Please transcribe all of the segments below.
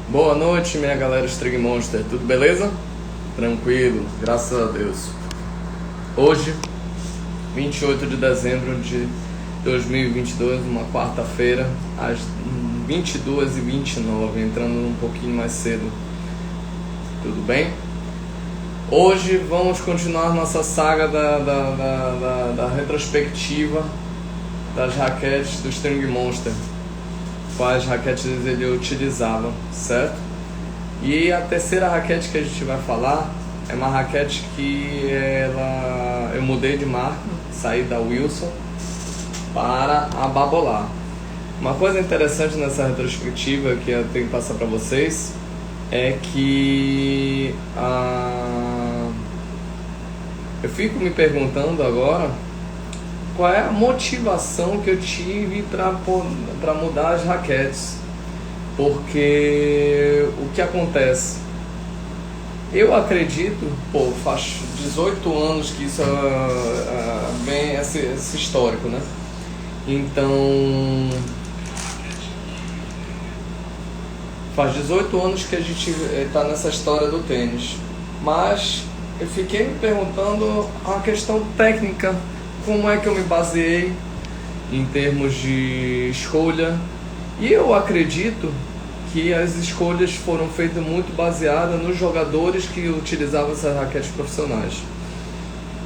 Boa noite, minha galera String Monster, tudo beleza? Tranquilo, graças a Deus. Hoje, 28 de dezembro de 2022, uma quarta-feira, às 22h29, entrando um pouquinho mais cedo. Tudo bem? Hoje vamos continuar nossa saga da retrospectiva das raquetes do String Monster. Quais raquetes ele utilizava, certo? E a terceira raquete que a gente vai falar é uma raquete que eu mudei de marca, saí da Wilson para a Babolat. Uma coisa interessante nessa retrospectiva que eu tenho que passar para vocês é que eu fico me perguntando agora qual é a motivação que eu tive para mudar as raquetes. Porque o que acontece? Eu acredito, faz 18 anos que isso vem esse histórico, né? Então, faz 18 anos que a gente está nessa história do tênis. Mas eu fiquei me perguntando a questão técnica. Como é que eu me baseei em termos de escolha? E eu acredito que as escolhas foram feitas muito baseadas nos jogadores que utilizavam essas raquetes profissionais.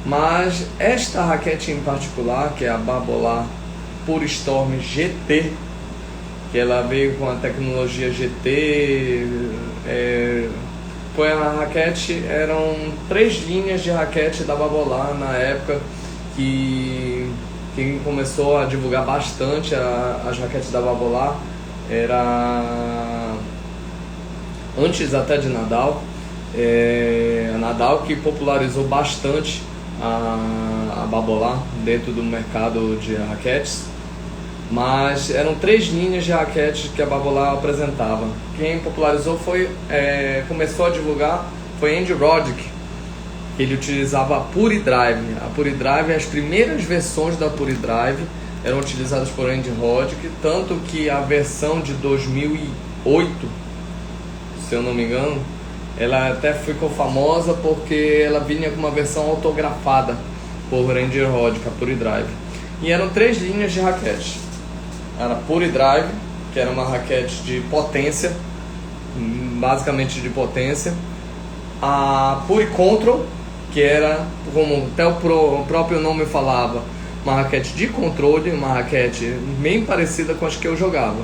Mas esta raquete em particular, que é a Babolat Pure Storm GT, que ela veio com a tecnologia GT, foi uma raquete, eram 3 linhas de raquete da Babolat na época, que quem começou a divulgar bastante as raquetes da Babolat era antes até de Nadal. A Nadal que popularizou bastante a Babolat dentro do mercado de raquetes, mas eram 3 linhas de raquetes que a Babolat apresentava. Quem popularizou começou a divulgar foi Andy Roddick. Ele utilizava a Pure Drive. A Pure Drive, as primeiras versões da Pure Drive eram utilizadas por Andy Roddick, tanto que a versão de 2008, se eu não me engano, ela até ficou famosa porque ela vinha com uma versão autografada por Andy Roddick, a Pure Drive. E eram 3 linhas de raquete. Era a Pure Drive, que era uma raquete de potência, basicamente de potência. A Pure Control, que era, como até o próprio nome falava, uma raquete de controle, uma raquete bem parecida com as que eu jogava.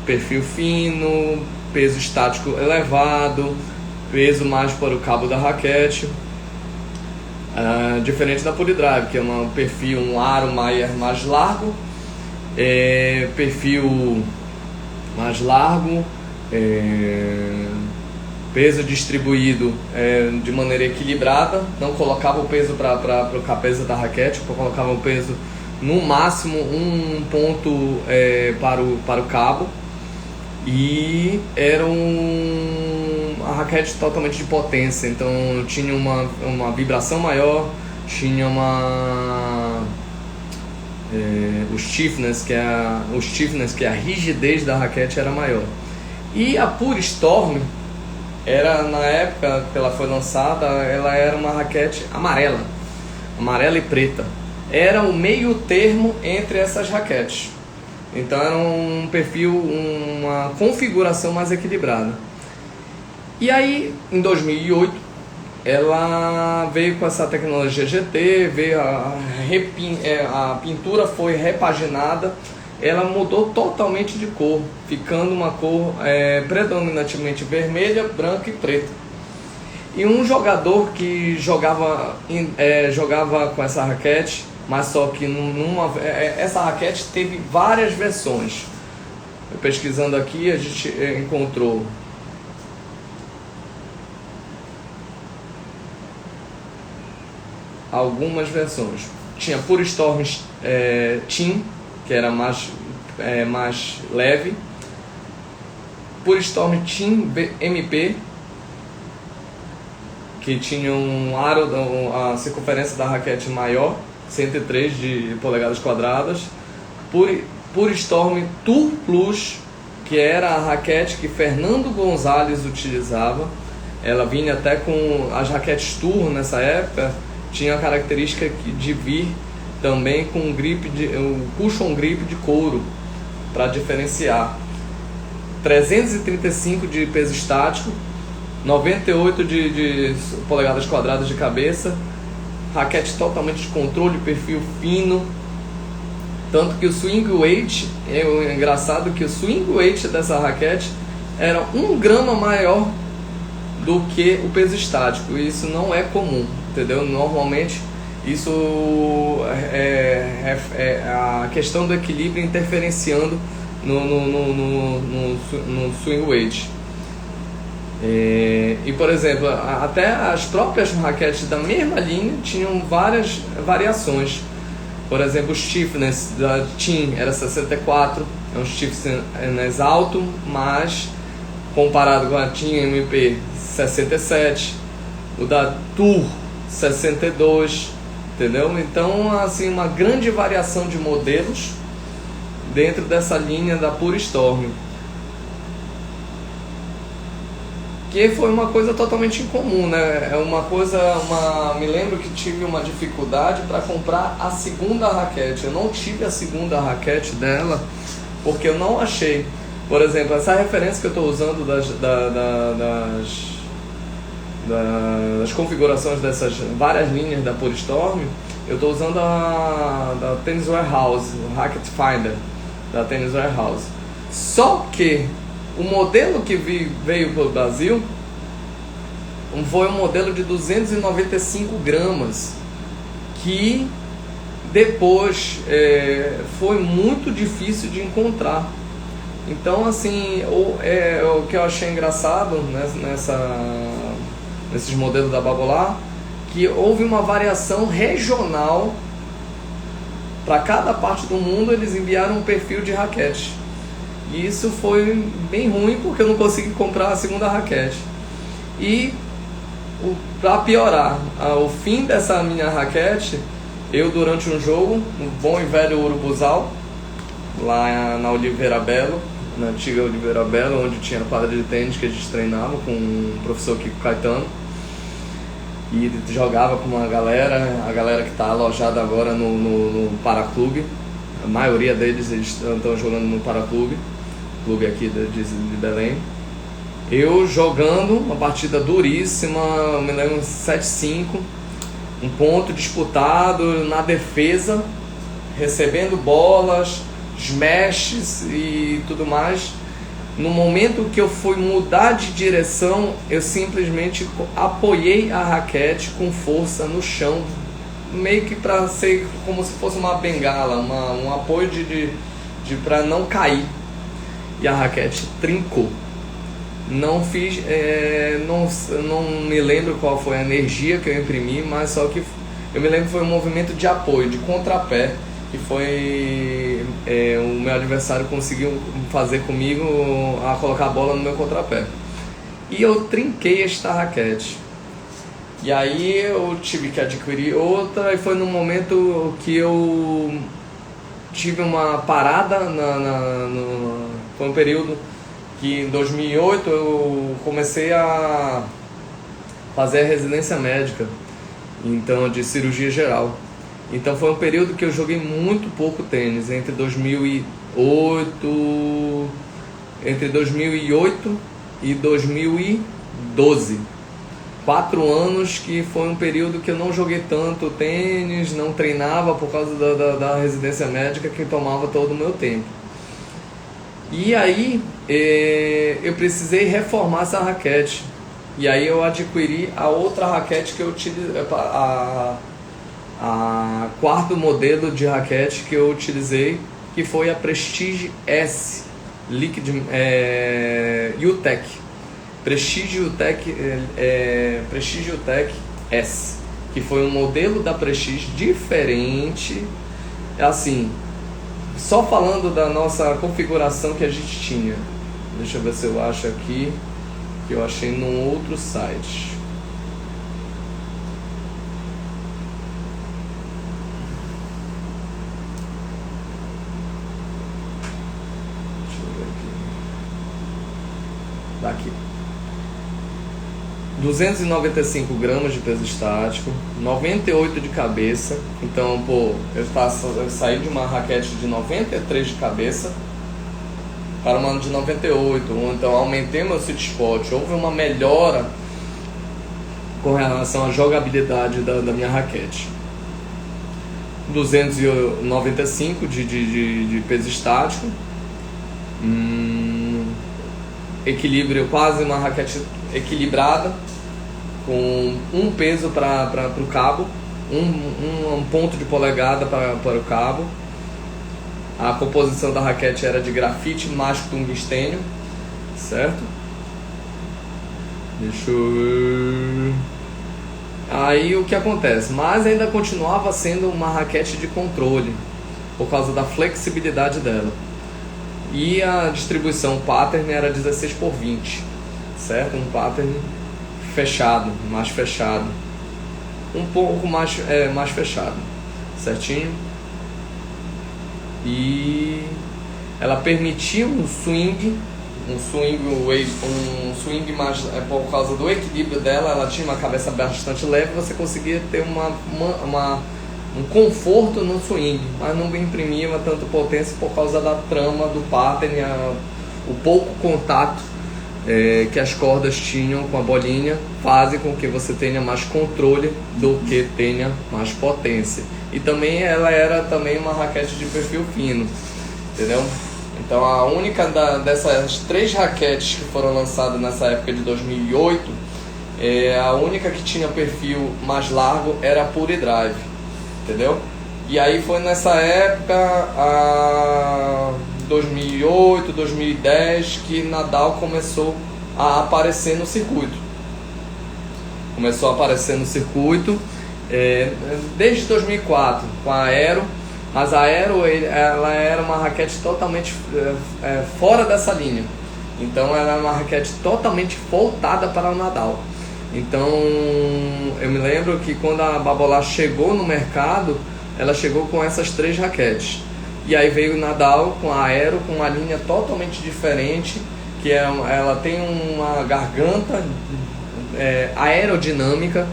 Perfil fino, peso estático elevado, peso mais para o cabo da raquete. Diferente da Pure Drive, que é um aro mais largo, perfil mais largo, peso distribuído de maneira equilibrada, não colocava o peso para a cabeça da raquete, colocava o peso no máximo um ponto para o cabo, e era uma raquete totalmente de potência, então tinha uma vibração maior, tinha o stiffness, que é a rigidez da raquete, era maior. E a Pure Storm, na época que ela foi lançada, ela era uma raquete amarela e preta. Era o meio termo entre essas raquetes. Então era um perfil, uma configuração mais equilibrada. E aí, em 2008, ela veio com essa tecnologia GT, a pintura foi repaginada. Ela mudou totalmente de cor, ficando uma cor predominantemente vermelha, branca e preta. E um jogador que jogava com essa raquete, mas só que essa raquete teve várias versões. Pesquisando aqui, a gente encontrou algumas versões. Tinha Pure Storm Team, que era mais leve, Pure Storm Team MP, que tinha um aro, a circunferência da raquete maior, 103 de polegadas quadradas, Pure Storm Tour Plus, que era a raquete que Fernando Gonzalez utilizava. Ela vinha até com as raquetes Tour nessa época, tinha a característica de vir também com um cushion grip de couro, para diferenciar. 335 de peso estático, 98 de polegadas quadradas de cabeça, raquete totalmente de controle, perfil fino. Tanto que o swing weight, é engraçado que o swing weight dessa raquete era 1 grama maior do que o peso estático. E isso não é comum, entendeu? Normalmente isso é a questão do equilíbrio interferenciando no swing weight. E por exemplo, até as próprias raquetes da mesma linha tinham várias variações. Por exemplo, o stiffness da Team era 64, é um stiffness alto, mas comparado com a Team MP 67, o da Tour 62, entendeu? Então, assim, uma grande variação de modelos dentro dessa linha da Pure Storm, que foi uma coisa totalmente incomum, né? É uma coisa, me lembro que tive uma dificuldade para comprar a segunda raquete. Eu não tive a segunda raquete dela porque eu não achei. Por exemplo, essa referência que eu estou usando das configurações dessas várias linhas da Pure Storm, eu estou usando a da Tennis Warehouse, o Racket Finder da Tennis Warehouse. Só que o modelo que veio para o Brasil foi um modelo de 295 gramas, que depois foi muito difícil de encontrar. Então, assim, o que eu achei engraçado nesses modelos da Babolat, que houve uma variação regional. Para cada parte do mundo eles enviaram um perfil de raquete. E isso foi bem ruim porque eu não consegui comprar a segunda raquete. E para piorar, ao fim dessa minha raquete, eu durante um jogo, um bom e velho Urubuzal, lá na Oliveira Belo, na antiga Oliveira Belo, onde tinha a quadra de tênis que a gente treinava com o professor Kiko Caetano, e jogava com uma galera, a galera que está alojada agora no Paraclube. A maioria deles estão jogando no Paraclube, clube aqui de Belém. Eu jogando uma partida duríssima, eu me lembro 7-5, um ponto disputado na defesa, recebendo bolas, smashes e tudo mais. No momento que eu fui mudar de direção, eu simplesmente apoiei a raquete com força no chão, meio que para ser como se fosse uma bengala, um apoio para não cair. E a raquete trincou. Não fiz, não me lembro qual foi a energia que eu imprimi, mas só que eu me lembro que foi um movimento de apoio, de contrapé, que foi o meu adversário conseguiu fazer comigo a colocar a bola no meu contrapé. E eu trinquei esta raquete. E aí eu tive que adquirir outra, e foi no momento que eu tive uma parada, foi um período que em 2008 eu comecei a fazer a residência médica, então de cirurgia geral. Então foi um período que eu joguei muito pouco tênis, entre 2008 e 2012. 4 anos que foi um período que eu não joguei tanto tênis, não treinava por causa da residência médica, que tomava todo o meu tempo. E aí eu precisei reformar essa raquete. E aí eu adquiri a outra raquete que eu utilizei, a quarto modelo de raquete que eu utilizei, que foi a Prestige S Liquid UTEC. Prestige UTEC S, que foi um modelo da Prestige diferente. Assim, só falando da nossa configuração que a gente tinha, deixa eu ver se eu acho aqui, que eu achei num outro site. Deixa eu ver aqui. daqui. 295 gramas de peso estático, 98 de cabeça. Então, pô, eu saí de uma raquete de 93 de cabeça para uma de 98. Então, aumentei meu sweet spot. Houve uma melhora com relação à jogabilidade da minha raquete. 295 de peso estático. Equilíbrio, quase uma raquete equilibrada, com um peso para o cabo, um ponto de polegada para o cabo. A composição da raquete era de grafite mais tungstênio, certo? Deixa eu... Aí o que acontece? Mas ainda continuava sendo uma raquete de controle, por causa da flexibilidade dela. E a distribuição pattern era 16x20, certo? Um pattern fechado, mais fechado. Um pouco mais fechado, certinho? E ela permitia um swing mais, por causa do equilíbrio dela. Ela tinha uma cabeça bastante leve, você conseguia ter um conforto no swing, mas não imprimia tanta potência por causa da trama do pattern, o pouco contato que as cordas tinham com a bolinha fazem com que você tenha mais controle do que tenha mais potência. E também ela era também uma raquete de perfil fino, entendeu? Então a única dessas 3 raquetes que foram lançadas nessa época de 2008, a única que tinha perfil mais largo era a Pure Drive, entendeu? E aí foi nessa época, 2008, 2010, que Nadal começou a aparecer no circuito. Desde 2004 com a Aero, mas a Aero ela era uma raquete totalmente fora dessa linha. Então ela é uma raquete totalmente voltada para o Nadal. Então eu me lembro que quando a Babolat chegou no mercado, ela chegou com essas 3 raquetes. E aí veio o Nadal com a Aero, com uma linha totalmente diferente, que ela tem uma garganta aerodinâmica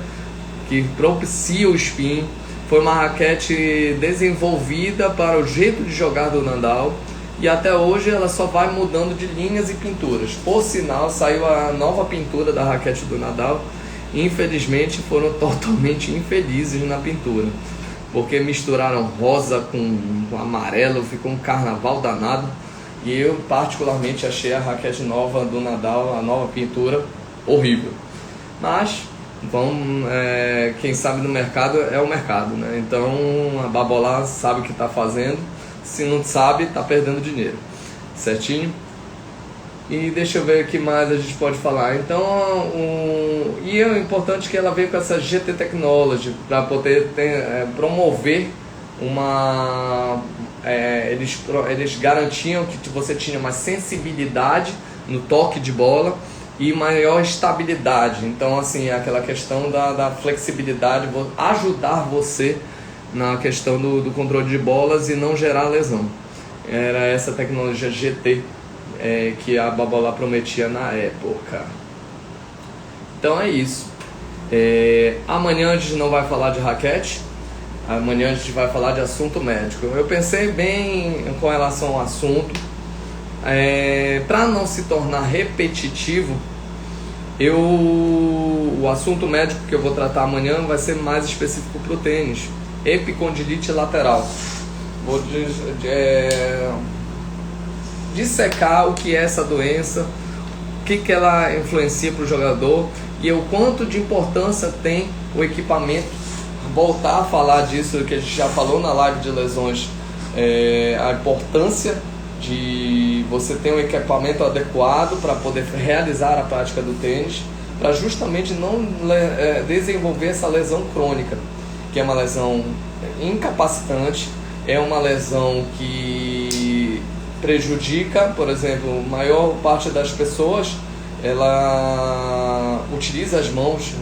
que propicia o spin. Foi uma raquete desenvolvida para o jeito de jogar do Nadal, e até hoje ela só vai mudando de linhas e pinturas. Por sinal, saiu a nova pintura da raquete do Nadal. Infelizmente foram totalmente infelizes na pintura, porque misturaram rosa com amarelo, ficou um carnaval danado. E eu particularmente achei a raquete nova do Nadal, a nova pintura, horrível. Mas quem sabe no mercado é o mercado, né? Então a Babolat sabe o que está fazendo. Se não sabe, está perdendo dinheiro, certinho? E deixa eu ver o que mais a gente pode falar. Então, e é importante que ela veio com essa GT Technology para poder promover eles garantiam que você tinha mais sensibilidade no toque de bola e maior estabilidade. Então, assim, aquela questão da flexibilidade, ajudar você na questão do controle de bolas e não gerar lesão. Era essa tecnologia GT que a Babolat prometia na época. Então é isso. Amanhã a gente não vai falar de raquete. Amanhã a gente vai falar de assunto médico. Eu pensei bem com relação ao assunto. Para não se tornar repetitivo, o assunto médico que eu vou tratar amanhã vai ser mais específico para o tênis. Epicondilite lateral. Vou dissecar o que é essa doença, o que ela influencia para o jogador e o quanto de importância tem o equipamento. Voltar a falar disso que a gente já falou na live de lesões, a importância de você ter um equipamento adequado para poder realizar a prática do tênis, para justamente não desenvolver essa lesão crônica, que é uma lesão incapacitante, é uma lesão que prejudica. Por exemplo, a maior parte das pessoas ela utiliza as mãos,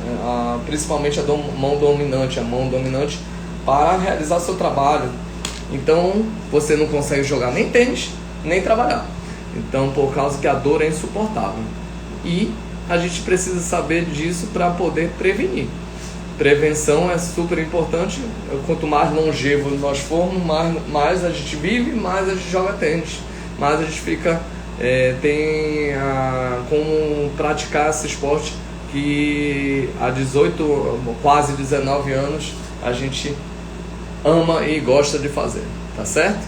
principalmente a mão dominante, para realizar seu trabalho. Então você não consegue jogar nem tênis, nem trabalhar. Então, por causa que a dor é insuportável. e a gente precisa saber disso para poder prevenir. Prevenção é super importante. Quanto mais longevo nós formos, mais a gente vive, mais a gente joga tênis, mais a gente fica tem como praticar esse esporte que há 18, quase 19 anos a gente ama e gosta de fazer, tá certo?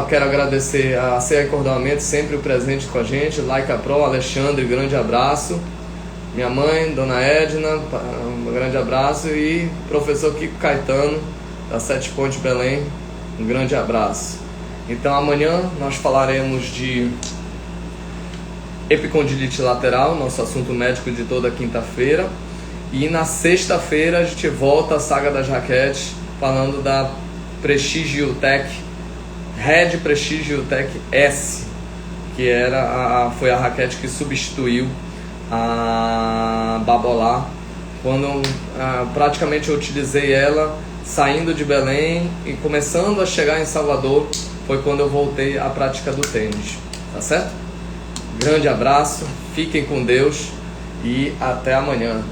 Quero agradecer a CA Acordoamento, sempre presente com a gente, Laika Pro, Alexandre, grande abraço. Minha mãe, Dona Edna, um grande abraço. E professor Kiko Caetano, da Sete Pontes Belém, um grande abraço. Então amanhã nós falaremos de epicondilite lateral, nosso assunto médico de toda quinta-feira. E na sexta-feira a gente volta à saga das raquetes, falando da Prestigio Tech, Red Prestigio Tech S, que foi a raquete que substituiu a Babolá, quando praticamente eu utilizei ela saindo de Belém e começando a chegar em Salvador, foi quando eu voltei à prática do tênis, tá certo? Grande abraço, fiquem com Deus e até amanhã.